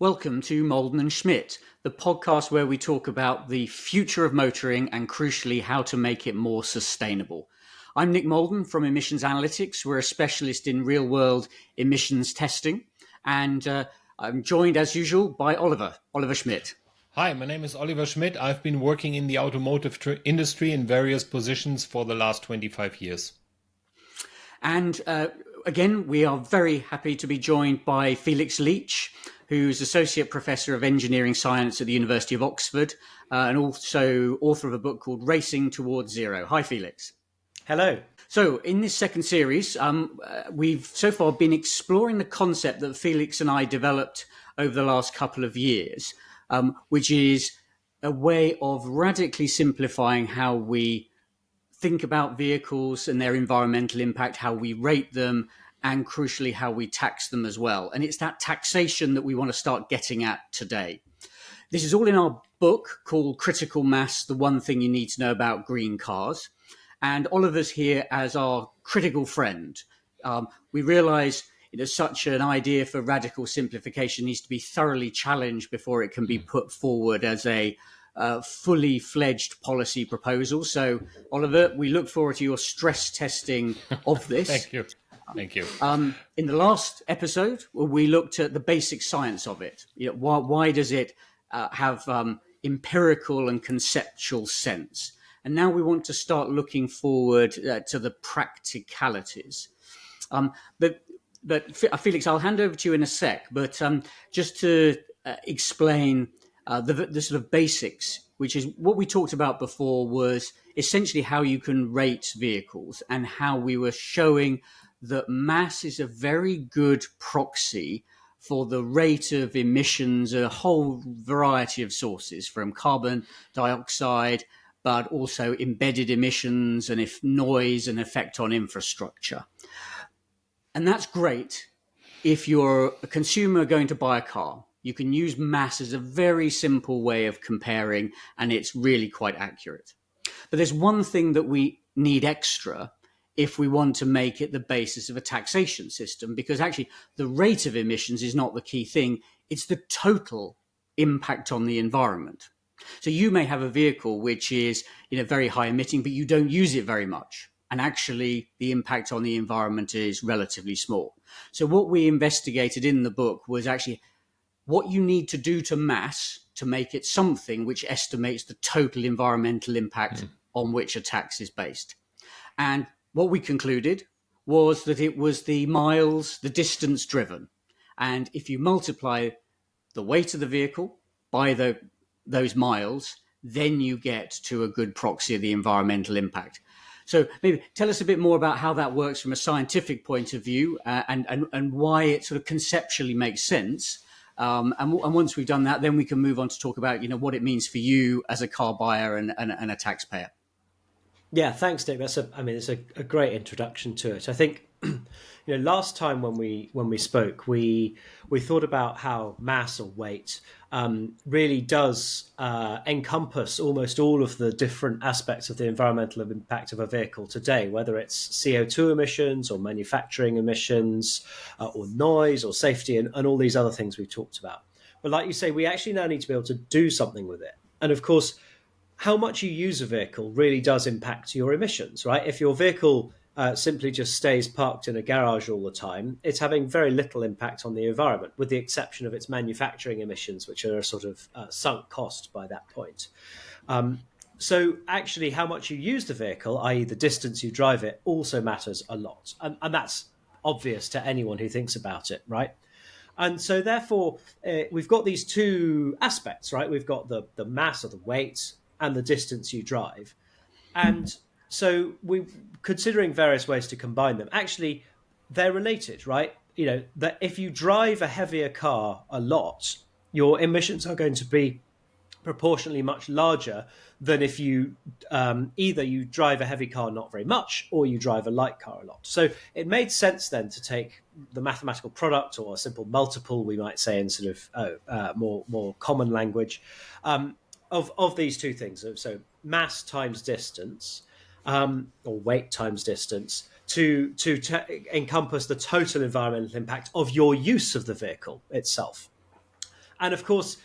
Welcome to Molden and Schmidt, the podcast where we talk about the future of motoring and crucially how to make it more sustainable. I'm Nick Molden from Emissions Analytics. We're a specialist in real-world emissions testing, and I'm joined as usual by Oliver Schmidt. Hi, my name is Oliver Schmidt. I've been working in the automotive industry in various positions for the last 25 years. And again, we are very happy to be joined by Felix Leach, who's Associate Professor of Engineering Science at the University of Oxford, and also author of a book called Racing Towards Zero. Hi, Felix. Hello. So in this second series, we've so far been exploring the concept that Felix and I developed over the last couple of years, which is a way of radically simplifying how we think about vehicles and their environmental impact, how we rate them, and crucially, how we tax them as well. And it's that taxation that we want to start getting at today. This is all in our book called Critical Mass, The One Thing You Need to Know About Green Cars. And Oliver's here as our critical friend. We realise such an idea for radical simplification needs to be thoroughly challenged before it can be put forward as a fully fledged policy proposal. So, Oliver, we look forward to your stress testing of this. Thank you. In the last episode, we looked at the basic science of it. Why does it have empirical and conceptual sense? And now we want to start looking forward to the practicalities. But Felix, I'll hand over to you in a sec. But just to explain the sort of basics, which is what we talked about before, was essentially how you can rate vehicles and how we were showing that mass is a very good proxy for the rate of emissions, a whole variety of sources from carbon dioxide, but also embedded emissions and if noise and effect on infrastructure. And that's great if you're a consumer going to buy a car. You can use mass as a very simple way of comparing, and it's really quite accurate. But there's one thing that we need extra if we want to make it the basis of a taxation system, because actually the rate of emissions is not the key thing. It's the total impact on the environment. So you may have a vehicle which is very high emitting, but you don't use it very much. And actually the impact on the environment is relatively small. So what we investigated in the book was actually what you need to do to mass to make it something which estimates the total environmental impact on which a tax is based. And what we concluded was that it was the miles, the distance driven. And if you multiply the weight of the vehicle by those miles, then you get to a good proxy of the environmental impact. So maybe tell us a bit more about how that works from a scientific point of view and why it sort of conceptually makes sense. And once we've done that, then we can move on to talk about, what it means for you as a car buyer and a taxpayer. Yeah, thanks, Nick. It's a great introduction to it. I think, last time when we spoke, we thought about how mass or weight really does encompass almost all of the different aspects of the environmental impact of a vehicle today, whether it's CO2 emissions or manufacturing emissions or noise or safety and all these other things we've talked about. But like you say, we actually now need to be able to do something with it. And of course, how much you use a vehicle really does impact your emissions, right? If your vehicle simply just stays parked in a garage all the time, it's having very little impact on the environment, with the exception of its manufacturing emissions, which are a sort of sunk cost by that point. So actually, how much you use the vehicle, i.e. the distance you drive it, also matters a lot. And that's obvious to anyone who thinks about it, right? And so therefore, we've got these two aspects, right? We've got the mass or the weight and the distance you drive. And so we're considering various ways to combine them. Actually, they're related, right? That if you drive a heavier car a lot, your emissions are going to be proportionally much larger than if you either you drive a heavy car not very much or you drive a light car a lot. So it made sense then to take the mathematical product, or a simple multiple, we might say in sort of more common language, of these two things. So mass times distance, or weight times distance, to encompass the total environmental impact of your use of the vehicle itself. And of course,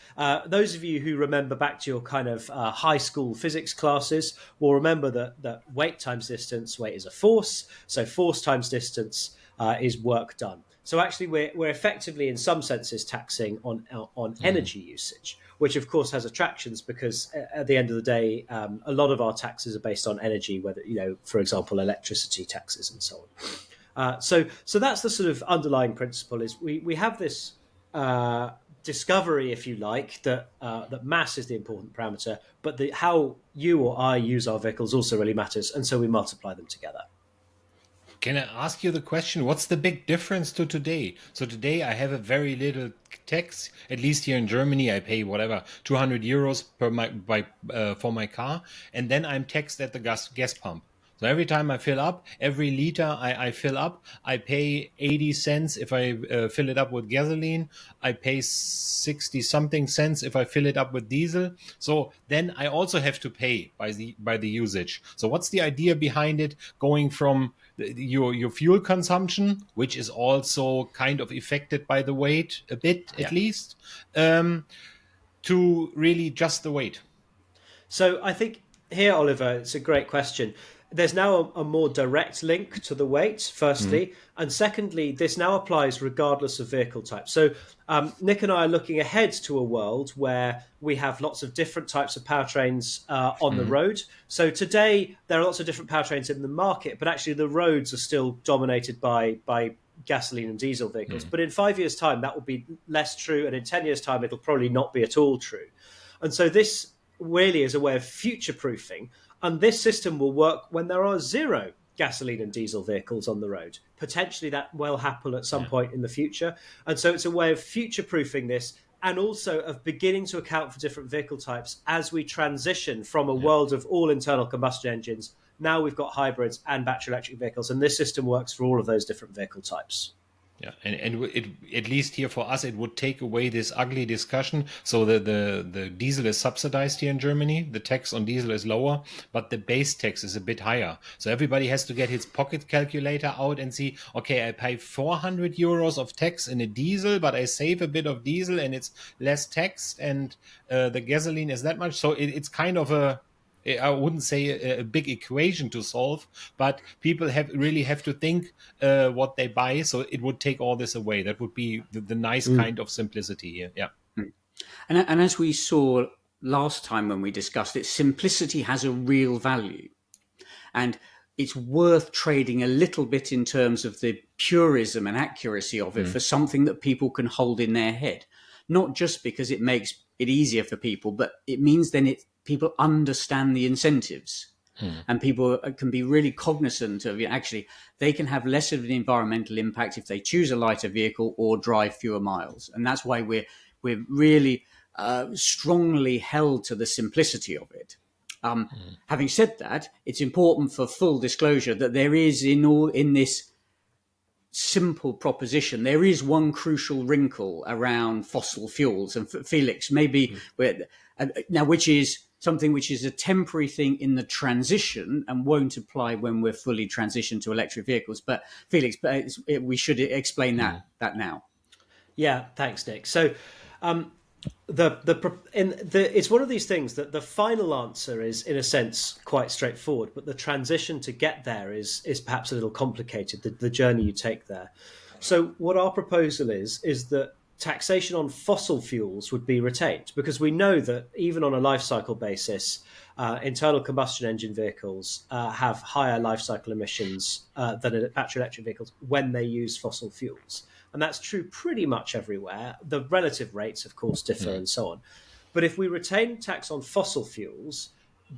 those of you who remember back to your kind of high school physics classes will remember that weight times distance, weight is a force. So force times distance is work done. So actually, we're effectively, in some senses, taxing on energy usage, which of course has attractions because at the end of the day, a lot of our taxes are based on energy, whether, for example, electricity taxes and so on. So that's the sort of underlying principle: is we have this discovery, if you like, that mass is the important parameter, but how you or I use our vehicles also really matters, and so we multiply them together. Can I ask you the question? What's the big difference to today? So today I have a very little tax. At least here in Germany, I pay whatever 200 euros for my car, and then I'm taxed at the gas pump. So every time I fill up, every liter I fill up, I pay 80 cents if I fill it up with gasoline. I pay 60 something cents if I fill it up with diesel. So then I also have to pay by the usage. So what's the idea behind it, going from your fuel consumption, which is also kind of affected by the weight a bit, at least, to really just the weight? So I think here, Oliver, it's a great question. There's now a more direct link to the weight, firstly. And secondly, this now applies regardless of vehicle type. So Nick and I are looking ahead to a world where we have lots of different types of powertrains on the road. So today, there are lots of different powertrains in the market, but actually the roads are still dominated by gasoline and diesel vehicles. But in 5 years' time, that will be less true. And in 10 years' time, it'll probably not be at all true. And so this really is a way of future-proofing. And this system will work when there are zero gasoline and diesel vehicles on the road. Potentially that will happen at some point in the future. And so it's a way of future-proofing this, and also of beginning to account for different vehicle types as we transition from a world of all internal combustion engines. Now we've got hybrids and battery electric vehicles, and this system works for all of those different vehicle types. Yeah, and it, at least here for us, it would take away this ugly discussion. So the diesel is subsidized here in Germany. The tax on diesel is lower, but the base tax is a bit higher. So everybody has to get his pocket calculator out and see, okay, I pay 400 euros of tax in a diesel, but I save a bit of diesel and it's less taxed, and the gasoline is that much. So it's kind of I wouldn't say a big equation to solve, but people really have to think what they buy. So it would take all this away. That would be the nice kind of simplicity here. Yeah. And as we saw last time when we discussed it, simplicity has a real value. And it's worth trading a little bit in terms of the purism and accuracy of it for something that people can hold in their head. Not just because it makes it easier for people, but it means then people understand the incentives, and people can be really cognizant of it. Actually, they can have less of an environmental impact if they choose a lighter vehicle or drive fewer miles. And that's why we're really strongly held to the simplicity of it. Having said that, it's important for full disclosure that there is in this simple proposition, there is one crucial wrinkle around fossil fuels. And Felix, maybe now, which is something which is a temporary thing in the transition and won't apply when we're fully transitioned to electric vehicles. But Felix, we should explain that now. Yeah, thanks, Nick. So it's one of these things that the final answer is, in a sense, quite straightforward, but the transition to get there is perhaps a little complicated, the journey you take there. So what our proposal is that taxation on fossil fuels would be retained, because we know that even on a life cycle basis, internal combustion engine vehicles have higher life cycle emissions than battery electric vehicles when they use fossil fuels. And that's true pretty much everywhere. The relative rates, of course, differ and so on. But if we retain tax on fossil fuels,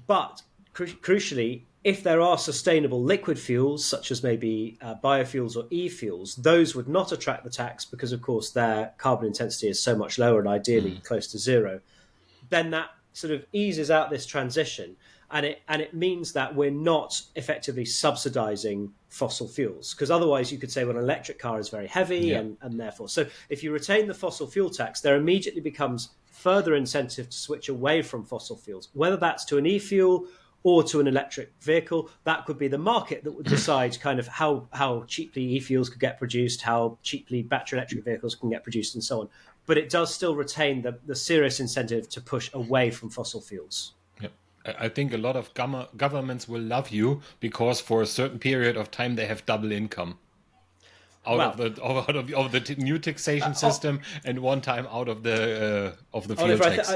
but crucially, if there are sustainable liquid fuels, such as maybe biofuels or e-fuels, those would not attract the tax because, of course, their carbon intensity is so much lower and ideally close to zero. Then that sort of eases out this transition. And it means that we're not effectively subsidizing fossil fuels, because otherwise you could say, well, an electric car is very heavy and therefore. So if you retain the fossil fuel tax, there immediately becomes further incentive to switch away from fossil fuels, whether that's to an e-fuel or to an electric vehicle. That could be the market that would decide kind of how cheaply e-fuels could get produced, how cheaply battery electric vehicles can get produced, and so on. but it does still retain the serious incentive to push away from fossil fuels. Yeah. I think a lot of governments will love you because for a certain period of time they have double income out of the new taxation system, and one time out of the fuel Oliver, tax.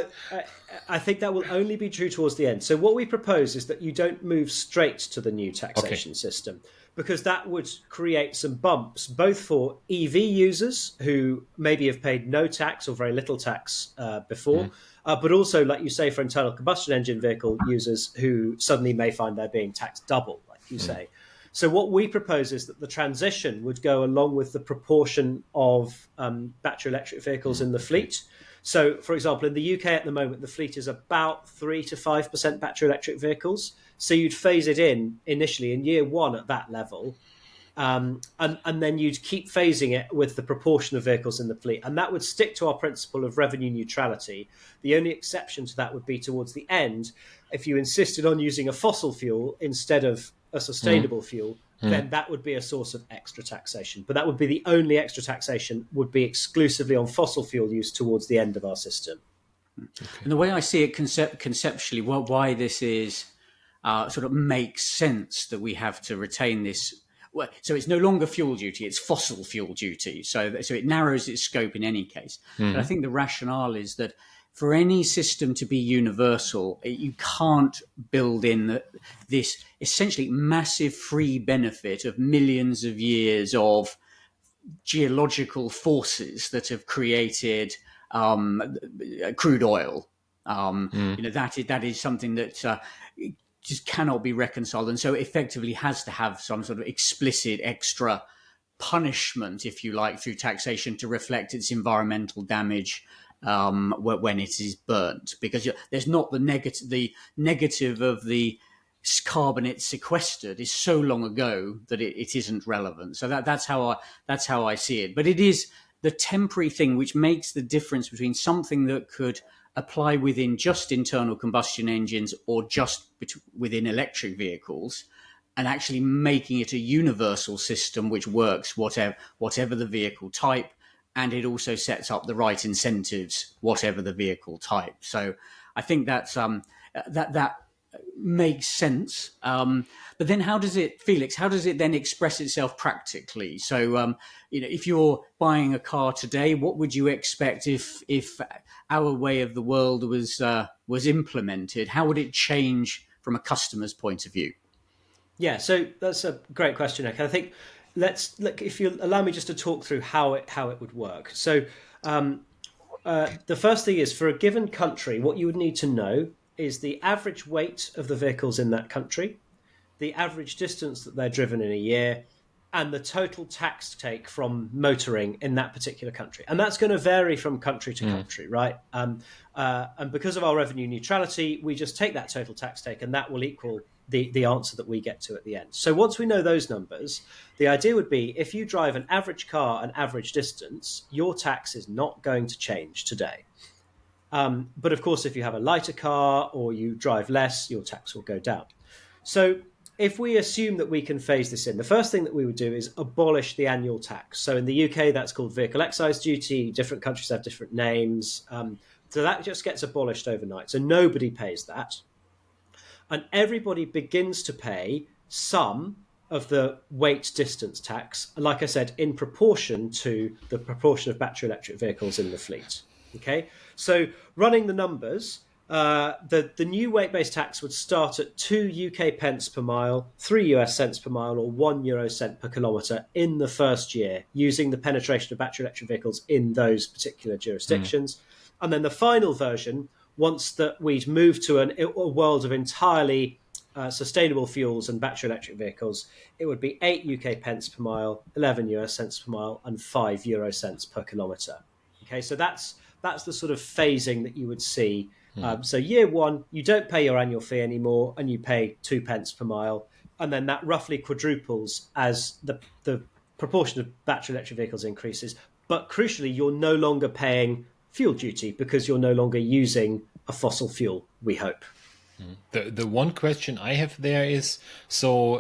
I think that will only be true towards the end. So what we propose is that you don't move straight to the new taxation system, because that would create some bumps, both for EV users who maybe have paid no tax or very little tax before, but also, like you say, for internal combustion engine vehicle users who suddenly may find they're being taxed double, like you say. So what we propose is that the transition would go along with the proportion of battery electric vehicles in the fleet. So, for example, in the UK at the moment, the fleet is about 3 to 5% battery electric vehicles. So you'd phase it in initially in year one at that level. And then you'd keep phasing it with the proportion of vehicles in the fleet. And that would stick to our principle of revenue neutrality. The only exception to that would be towards the end. If you insisted on using a fossil fuel instead of a sustainable fuel, then that would be a source of extra taxation. But that would be the only extra taxation would be exclusively on fossil fuel use towards the end of our system. And the way I see it conceptually, why this is sort of makes sense that we have to retain this. Well, so it's no longer fuel duty; it's fossil fuel duty. So it narrows its scope in any case. But I think the rationale is that for any system to be universal, you can't build in this essentially massive free benefit of millions of years of geological forces that have created crude oil. That is something that just cannot be reconciled, and so effectively has to have some sort of explicit extra punishment, if you like, through taxation to reflect its environmental damage when it is burnt, because there's not the negative of the carbon it's sequestered is so long ago that it isn't relevant. So that's how I see it. But it is the temporary thing which makes the difference between something that could apply within just internal combustion engines or just within electric vehicles, and actually making it a universal system which works whatever the vehicle type. And it also sets up the right incentives, whatever the vehicle type. So I think that's that makes sense. But then Felix, how does it then express itself practically? So, if you're buying a car today, what would you expect if our way of the world was implemented? How would it change from a customer's point of view? Yeah, so that's a great question, Nick. I think let's look, if you allow me just to talk through how it would work. So the first thing is, for a given country, what you would need to know is the average weight of the vehicles in that country, the average distance that they're driven in a year, and the total tax take from motoring in that particular country. And that's going to vary from country to country, right? And because of our revenue neutrality, we just take that total tax take, and that will equal the answer that we get to at the end. So once we know those numbers, the idea would be, if you drive an average car an average distance, your tax is not going to change today. But of course, if you have a lighter car or you drive less, your tax will go down. So if we assume that we can phase this in, the first thing that we would do is abolish the annual tax. So in the UK, that's called vehicle excise duty. Different countries have different names. So that just gets abolished overnight. So nobody pays that. And everybody begins to pay some of the weight distance tax, like I said, in proportion to the proportion of battery electric vehicles in the fleet. Okay, so running the numbers, the new weight-based tax would start at 2 UK pence per mile, 3 US cents per mile, or 1 euro cent per kilometre in the first year, using the penetration of battery electric vehicles in those particular jurisdictions. And then the final version, once that we'd moved to a world of entirely sustainable fuels and battery electric vehicles, it would be 8 UK pence per mile, 11 US cents per mile, and 5 euro cents per kilometre. Okay, so that's the sort of phasing that you would see. So year one, you don't pay your annual fee anymore, and you pay 2 pence per mile, and then that roughly quadruples as the proportion of battery electric vehicles increases. But crucially, you're no longer paying fuel duty because you're no longer using a fossil fuel, we hope. The one question I have there is, so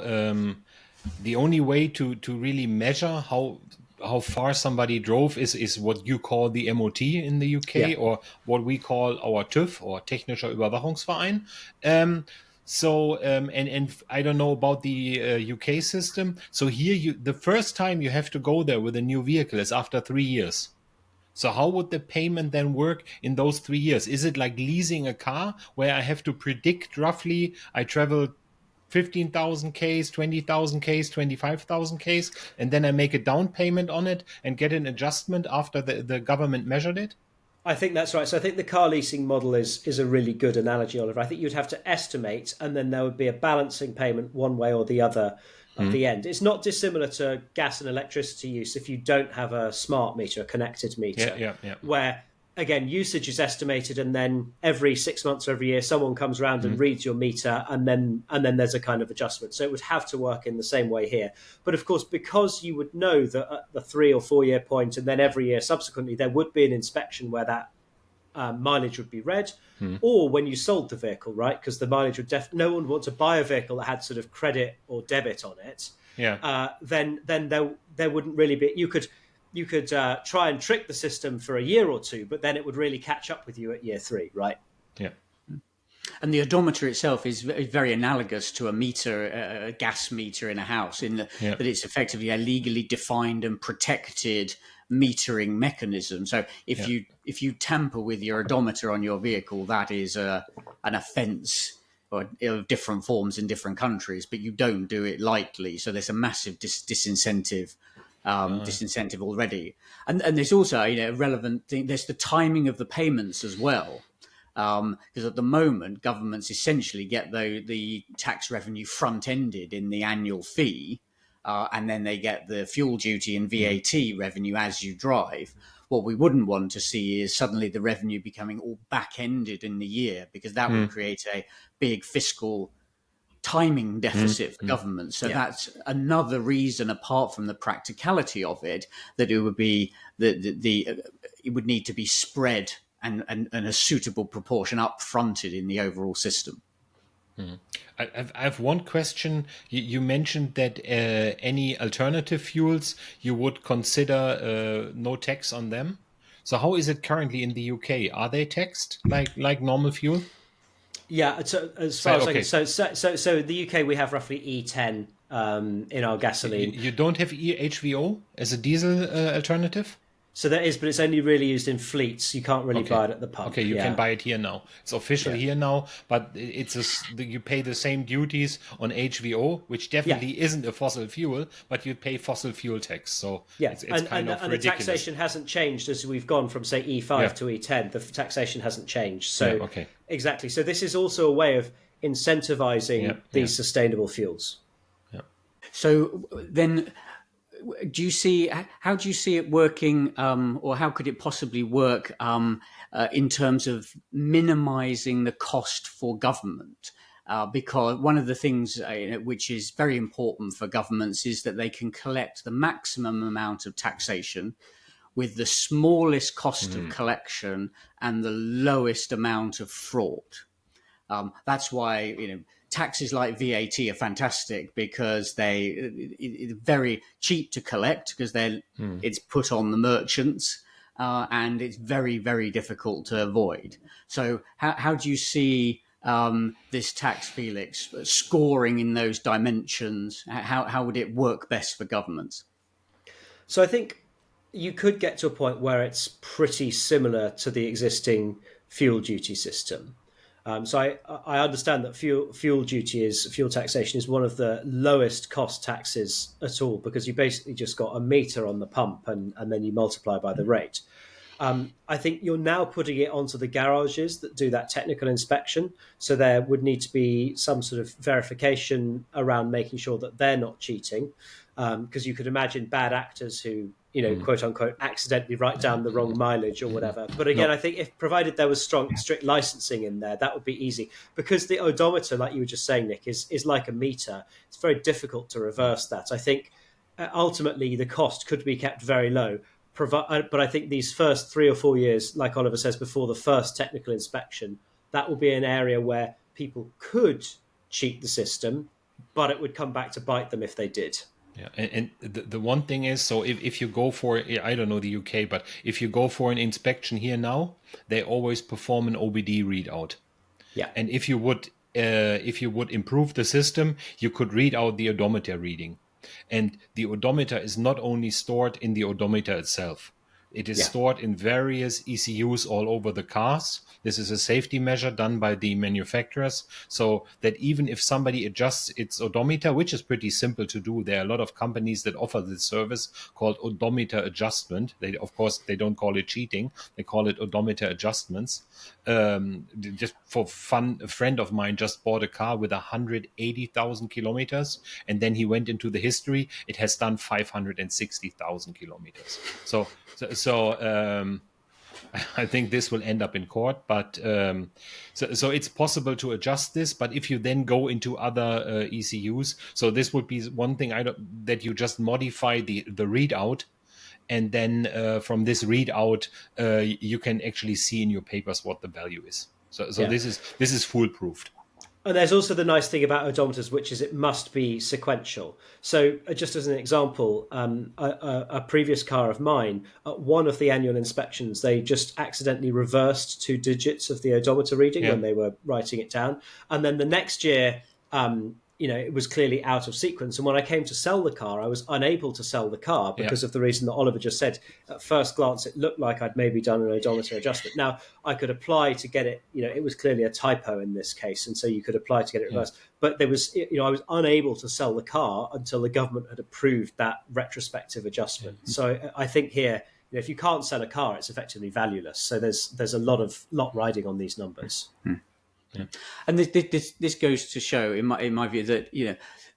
the only way to really measure how how far somebody drove is what you call the MOT in the UK, Yeah. or what we call our TÜV, or Technischer Überwachungsverein. And I don't know about the UK system. So here, the first time you have to go there with a new vehicle is after 3 years. So how would the payment then work in those 3 years? Is it like leasing a car where I have to predict roughly I travel 15,000 Ks, 20,000 Ks, 25,000 Ks, and then I make a down payment on it and get an adjustment after the government measured it? I think that's right. So I think the car leasing model is a really good analogy, Oliver. I think you'd have to estimate, and then there would be a balancing payment one way or the other at the end. It's not dissimilar to gas and electricity use if you don't have a smart meter, a connected meter, Yeah. where again usage is estimated, and then every 6 months or every year someone comes around and reads your meter, and then there's a kind of adjustment. So it would have to work in the same way here. But of course, because you would know that at the 3 or 4 year point, and then every year subsequently, there would be an inspection where that mileage would be read, or when you sold the vehicle, right? Because the mileage would no one would want to buy a vehicle that had sort of credit or debit on it. Then there wouldn't really be. You could try and trick the system for a year or two, but then it would really catch up with you at year 3, right? Yeah. And the odometer itself is very analogous to a meter, a gas meter in a house, in that it's effectively a legally defined and protected metering mechanism. So if you tamper with your odometer on your vehicle, that is an offence of different forms in different countries, but you don't do it lightly. So there's a massive disincentive. Disincentive already, and there's also a relevant thing. There's the timing of the payments as well, because at the moment governments essentially get the tax revenue front ended in the annual fee, and then they get the fuel duty and VAT revenue as you drive. What we wouldn't want to see is suddenly the revenue becoming all back ended in the year, because that would create a big fiscal timing deficit for government. So that's another reason, apart from the practicality of it, that it would be it would need to be spread and a suitable proportion up fronted in the overall system. I have one question. You mentioned that any alternative fuels you would consider no tax on them. So how is it currently in the UK? Are they taxed like normal fuel? Yeah, so as far as I can, so in the UK we have roughly E10 in our gasoline. You don't have HVO as a diesel alternative? So there is, but it's only really used in fleets. You can't really buy it at the pump. Okay, you can buy it here now. It's official here now, but you pay the same duties on HVO, which definitely isn't a fossil fuel, but you pay fossil fuel tax. So it's kind of ridiculous. And the taxation hasn't changed as we've gone from, say, E5 to E10. The taxation hasn't changed. So exactly. So this is also a way of incentivizing these sustainable fuels. Yeah. So then, how do you see it working, or how could it possibly work in terms of minimizing the cost for government? Because one of the things which is very important for governments is that they can collect the maximum amount of taxation with the smallest cost of collection and the lowest amount of fraud. That's why taxes like VAT are fantastic, because they're very cheap to collect, because it's put on the merchants, and it's very, very difficult to avoid. So how do you see this tax, Felix, scoring in those dimensions? How would it work best for governments? So I think you could get to a point where it's pretty similar to the existing fuel duty system. So I understand that fuel taxation is one of the lowest cost taxes at all, because you basically just got a meter on the pump and then you multiply by the rate. I think you're now putting it onto the garages that do that technical inspection. So there would need to be some sort of verification around making sure that they're not cheating, because you could imagine bad actors who, quote unquote, accidentally write down the wrong mileage or whatever. But again, I think if provided there was strict licensing in there, that would be easy, because the odometer, like you were just saying, Nick, is like a meter. It's very difficult to reverse that. I think ultimately the cost could be kept very low. But I think these first 3 or 4 years, like Oliver says, before the first technical inspection, that will be an area where people could cheat the system, but it would come back to bite them if they did. Yeah, and the one thing is, so if you go for, I don't know the UK, but if you go for an inspection here now, they always perform an OBD readout. Yeah. And if you would improve the system, you could read out the odometer reading. And the odometer is not only stored in the odometer itself. It is Yeah. stored in various ECUs all over the cars. This is a safety measure done by the manufacturers, so that even if somebody adjusts its odometer, which is pretty simple to do, there are a lot of companies that offer this service called odometer adjustment. They, of course, they don't call it cheating; they call it odometer adjustments. Just for fun, a friend of mine just bought a car with 180,000 kilometers, and then he went into the history. It has done 560,000 kilometers. So I think this will end up in court, but so it's possible to adjust this. But if you then go into other ECUs, so this would be one thing that you just modify the readout, and then from this readout, you can actually see in your papers what the value is. So Yeah. this is foolproof. And there's also the nice thing about odometers, which is it must be sequential. So, just as an example, a previous car of mine, at one of the annual inspections, they just accidentally reversed 2 digits of the odometer reading when they were writing it down. And then the next year, it was clearly out of sequence. And when I came to sell the car, I was unable to sell the car because of the reason that Oliver just said. At first glance, it looked like I'd maybe done an odometer adjustment. Now, I could apply to get it, it was clearly a typo in this case. And so you could apply to get it reversed. But there was, I was unable to sell the car until the government had approved that retrospective adjustment. So I think here, if you can't sell a car, it's effectively valueless. So there's a lot riding on these numbers. Yeah. And this goes to show, in my view, that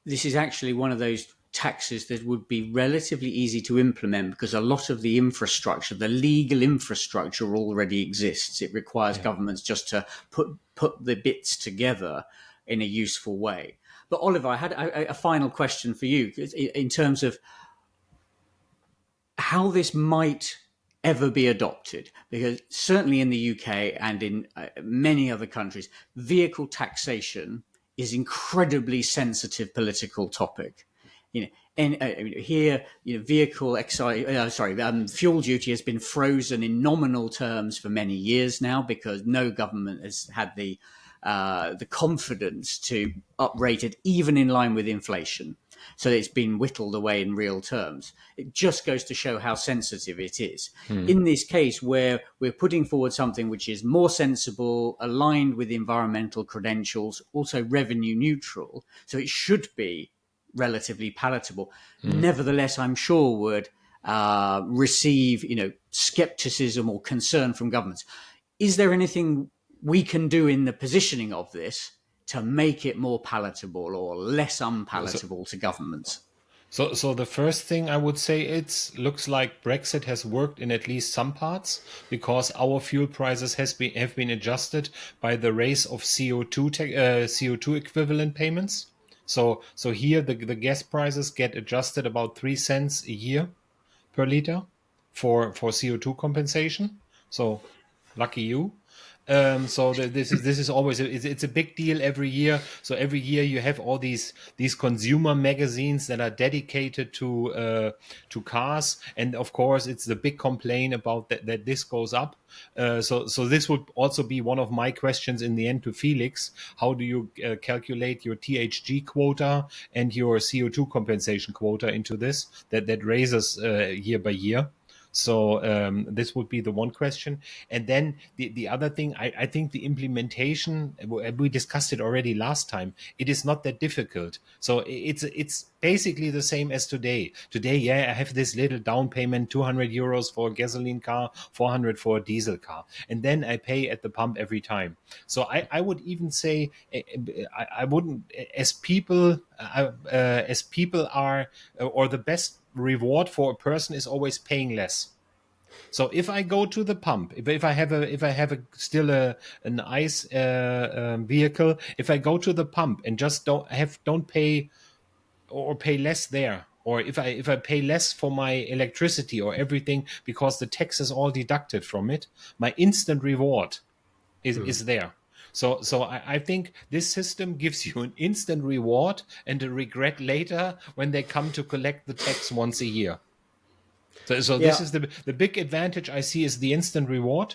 this is actually one of those taxes that would be relatively easy to implement because a lot of the infrastructure, the legal infrastructure, already exists. It requires governments just to put the bits together in a useful way. But Oliver, I had a final question for you in terms of how this might ever be adopted, because certainly in the UK and in many other countries, vehicle taxation is incredibly sensitive political topic. Here, vehicle fuel duty has been frozen in nominal terms for many years now because no government has had the confidence to uprate it even in line with inflation. So it's been whittled away in real terms. It just goes to show how sensitive it is. In this case, where we're putting forward something which is more sensible, aligned with environmental credentials, also revenue neutral, so it should be relatively palatable. Nevertheless, I'm sure would receive, skepticism or concern from governments. Is there anything we can do in the positioning of this to make it more palatable or less unpalatable to governments? So the first thing I would say, it looks like Brexit has worked in at least some parts, because our fuel prices have been adjusted by the raise of CO2 equivalent payments. So here the gas prices get adjusted about 3 cents a year per liter for CO2 compensation. So lucky you. This is always it's a big deal every year. So every year you have all these consumer magazines that are dedicated to cars, and of course it's the big complaint about that this goes up. So this would also be one of my questions in the end to Felix. How do you calculate your THG quota and your CO2 compensation quota into this that raises year by year? So this would be the one question. And then the other thing, I think the implementation, we discussed it already last time, it is not that difficult. So it's basically the same as today. Today, I have this little down payment, 200 euros for a gasoline car, 400 for a diesel car. And then I pay at the pump every time. So I would even say, I wouldn't, as people are, or the best reward for a person is always paying less. So if I go to the pump, if I have an ICE vehicle, if I go to the pump and just don't pay or pay less there, or if I pay less for my electricity or everything because the tax is all deducted from it, my instant reward is there. So I think this system gives you an instant reward and a regret later when they come to collect the tax once a year. So this Yeah. is the big advantage I see is the instant reward.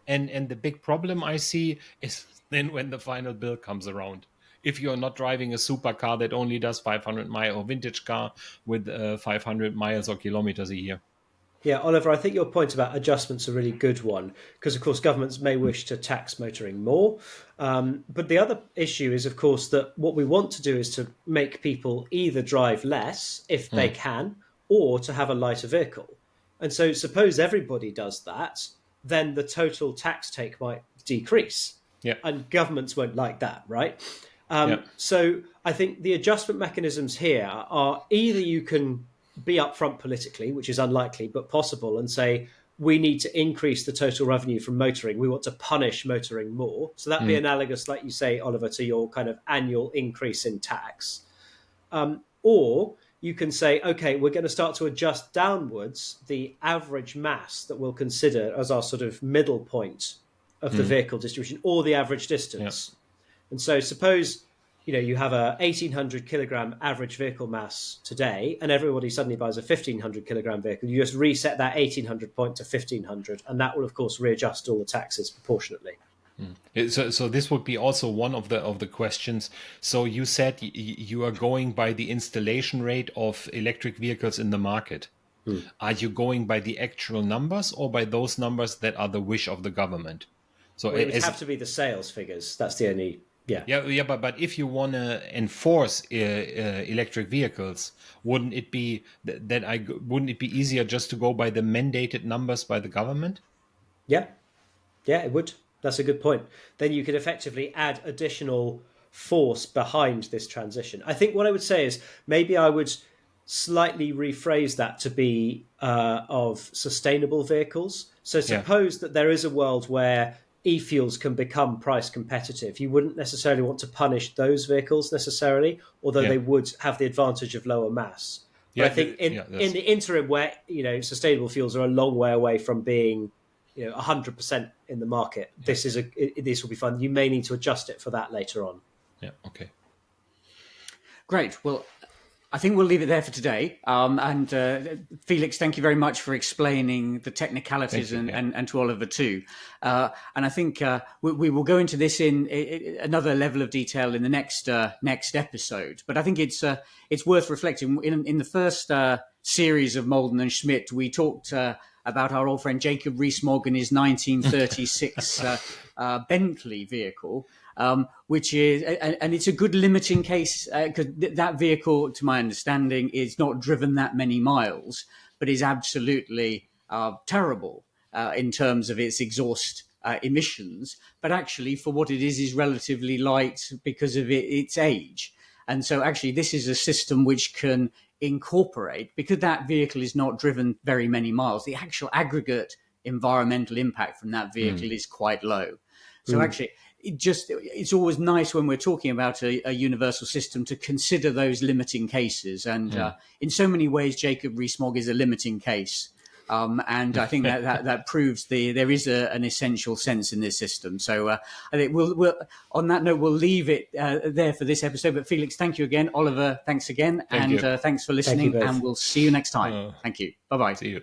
And the big problem I see is then when the final bill comes around. If you're not driving a supercar that only does 500 miles, or vintage car with 500 miles or kilometers a year. Yeah, Oliver, I think your point about adjustment's a really good one because, of course, governments may wish to tax motoring more. But the other issue is, of course, that what we want to do is to make people either drive less if they can or to have a lighter vehicle. And so suppose everybody does that, then the total tax take might decrease. Yeah. And governments won't like that, right? Yeah. So I think the adjustment mechanisms here are either you can be upfront politically, which is unlikely but possible, and say we need to increase the total revenue from motoring. We want to punish motoring more. So that'd be analogous, like you say, Oliver, to your kind of annual increase in tax. Or you can say, okay, we're going to start to adjust downwards the average mass that we'll consider as our sort of middle point of the vehicle distribution, or the average distance. Yeah. And so suppose, you have a 1,800 kilogram average vehicle mass today, and everybody suddenly buys a 1,500 kilogram vehicle. You just reset that 1,800 point to 1,500, and that will, of course, readjust all the taxes proportionately. So this would be also one of the questions. So you said you are going by the installation rate of electric vehicles in the market. Are you going by the actual numbers or by those numbers that are the wish of the government? So it would have to be the sales figures. That's the only... Yeah. But if you want to enforce electric vehicles, wouldn't it be easier just to go by the mandated numbers by the government? Yeah, it would. That's a good point. Then you could effectively add additional force behind this transition. I think what I would say is maybe I would slightly rephrase that to be of sustainable vehicles. So suppose that there is a world where e-fuels can become price competitive. You wouldn't necessarily want to punish those vehicles necessarily, although they would have the advantage of lower mass. But I think in the interim where, sustainable fuels are a long way away from being, 100% in the market, this will be fun. You may need to adjust it for that later on. Yeah. Okay. Great. Well, I think we'll leave it there for today. And Felix, thank you very much for explaining the technicalities and to Oliver too. And I think we will go into this in another level of detail in the next episode. But I think it's worth reflecting. In the first series of Malden and Schmidt, we talked about our old friend Jacob Rees-Mogg and his 1936 Bentley vehicle. Which is, and it's a good limiting case because that vehicle, to my understanding, is not driven that many miles, but is absolutely terrible in terms of its exhaust emissions. But actually, for what it is relatively light because of its age. And so actually, this is a system which can incorporate, because that vehicle is not driven very many miles, the actual aggregate environmental impact from that vehicle is quite low. So actually, it's always nice when we're talking about a universal system to consider those limiting cases. And in so many ways, Jacob Rees-Mogg is a limiting case. And I think that proves there is an essential sense in this system. So I think we'll on that note, we'll leave it there for this episode. But Felix, thank you again. Oliver, thanks again. Thanks for listening. And we'll see you next time. Thank you. Bye-bye. See you.